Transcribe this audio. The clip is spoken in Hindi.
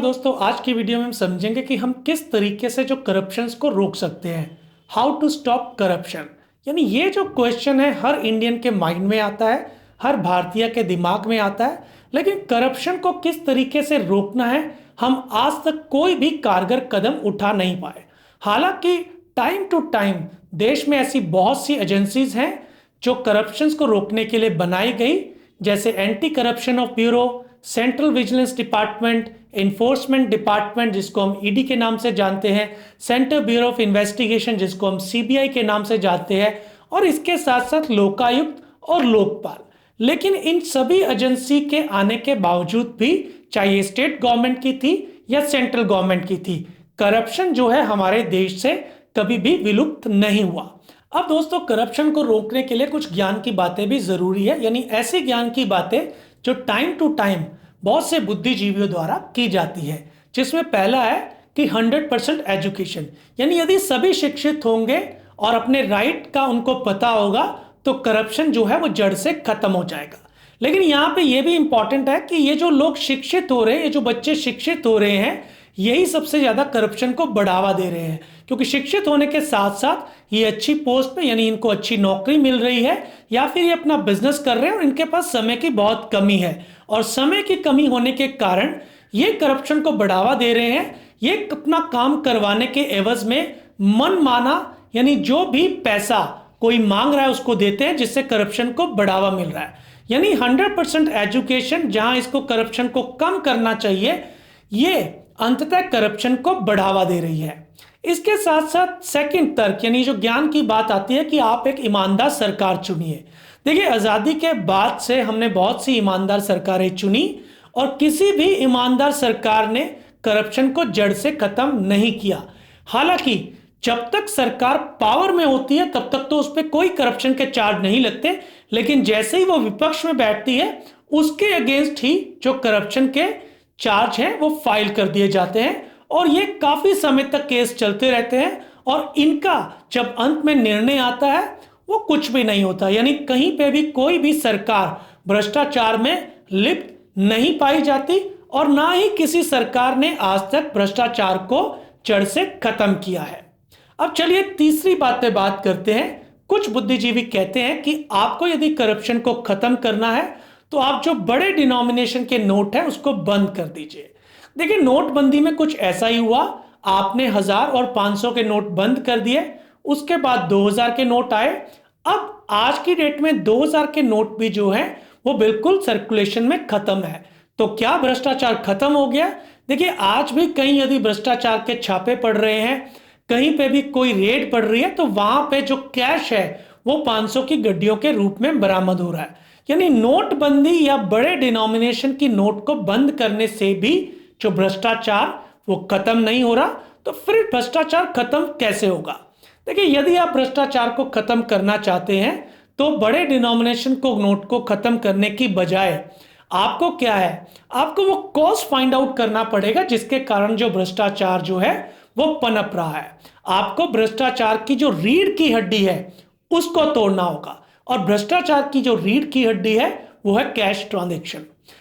दोस्तों आज की वीडियो में हम समझेंगे कि हम किस तरीके से जो करप्शन को रोक सकते हैं। हाउ टू स्टॉप करप्शन, यानी ये जो क्वेश्चन है हर इंडियन के माइंड में आता है, हर भारतीय के दिमाग में आता है। लेकिन करप्शन को किस तरीके से रोकना है, हम आज तक कोई भी कारगर कदम उठा नहीं पाए। हालांकि टाइम टू टाइम देश में ऐसी बहुत सी एजेंसीज हैं जो करप्शन को रोकने के लिए बनाई गई, जैसे anti corruption of bureau, central vigilance department, enforcement department जिसको हम ईडी के नाम से जानते हैं, सेंट्रल ब्यूरो ऑफ इन्वेस्टिगेशन जिसको हम सीबीआई के नाम से जानते हैं, और इसके साथ साथ लोकायुक्त और लोकपाल। लेकिन इन सभी एजेंसी के आने के बावजूद भी, चाहे स्टेट गवर्नमेंट की थी या सेंट्रल गवर्नमेंट की थी, करप्शन जो है हमारे देश से कभी भी विलुप्त नहीं हुआ। अब दोस्तों करप्शन को रोकने के लिए कुछ ज्ञान की बातें भी जरूरी है, यानी ऐसी ज्ञान की बातें जो टाइम टू टाइम बहुत से बुद्धिजीवियों द्वारा की जाती है। जिसमें पहला है कि 100% एजुकेशन, यानी यदि सभी शिक्षित होंगे और अपने राइट का उनको पता होगा तो करप्शन जो है वो जड़ से खत्म हो जाएगा। लेकिन यहाँ पे ये भी इंपॉर्टेंट है कि ये जो लोग शिक्षित हो रहे हैं, ये जो बच्चे शिक्षित हो रहे हैं, यही सबसे ज्यादा करप्शन को बढ़ावा दे रहे हैं, क्योंकि शिक्षित होने के साथ साथ ये अच्छी पोस्ट पे, यानी इनको अच्छी नौकरी मिल रही है, या फिर ये अपना बिजनेस कर रहे हैं और इनके पास समय की बहुत कमी है, और समय की कमी होने के कारण ये करप्शन को बढ़ावा दे रहे हैं। ये अपना काम करवाने के एवज में मन माना, यानी जो भी पैसा कोई मांग रहा है उसको देते हैं, जिससे करप्शन को बढ़ावा मिल रहा है। यानी 100% एजुकेशन, जहां इसको करप्शन को कम करना चाहिए, ये अंततः करप्शन को बढ़ावा दे रही है। इसके साथ साथ सेकंड तर्क, यानी जो ज्ञान की बात आती है कि आप एक ईमानदार सरकार चुनिए। देखिए, आजादी के बाद से हमने बहुत सी ईमानदार सरकारें चुनी और किसी भी ईमानदार सरकार ने करप्शन को जड़ से खत्म नहीं किया। हालांकि जब तक सरकार पावर में होती है तब तक तो उस पर कोई करप्शन के चार्ज नहीं लगते, लेकिन जैसे ही वो विपक्ष में बैठती है उसके अगेंस्ट ही जो करप्शन के चार्ज हैं वो फाइल कर दिए जाते हैं, और ये काफी समय तक केस चलते रहते हैं, और इनका जब अंत में निर्णय आता है वो कुछ भी नहीं होता। यानी कहीं पे भी कोई भी सरकार भ्रष्टाचार में लिप्त नहीं पाई जाती, और ना ही किसी सरकार ने आज तक भ्रष्टाचार को जड़ से खत्म किया है। अब चलिए तीसरी बात पे बात करते हैं। कुछ बुद्धिजीवी कहते हैं कि आपको यदि करप्शन को खत्म करना है तो आप जो बड़े डिनोमिनेशन के नोट है उसको बंद कर दीजिए। देखिए, नोटबंदी में कुछ ऐसा ही हुआ। आपने 1000 और 500 के नोट बंद कर दिए, उसके बाद 2000 के नोट आए। अब आज की डेट में 2000 के नोट भी जो है वो बिल्कुल सर्कुलेशन में खत्म है। तो क्या भ्रष्टाचार खत्म हो गया? देखिए, आज भी कहीं यदि भ्रष्टाचार के छापे पड़ रहे हैं, कहीं पे भी कोई रेड पड़ रही है, तो वहां पे जो कैश है वो 500 की गड्डियों के रूप में बरामद हो रहा है। यानी नोटबंदी या बड़े डिनोमिनेशन की नोट को बंद करने से भी जो भ्रष्टाचार वो खत्म नहीं हो रहा, तो फिर भ्रष्टाचार खत्म कैसे होगा? देखिए, यदि आप भ्रष्टाचार को खत्म करना चाहते हैं तो बड़े डिनोमिनेशन को नोट को खत्म करने की बजाय आपको क्या है, आपको वो कॉज फाइंड आउट करना पड़ेगा जिसके कारण जो भ्रष्टाचार जो है वो पनप रहा है। आपको भ्रष्टाचार की जो रीढ़ की हड्डी है उसको तोड़ना होगा, और भ्रष्टाचार की जो रीढ़ की हड्डी है वो है कैश ट्रांजैक्शन।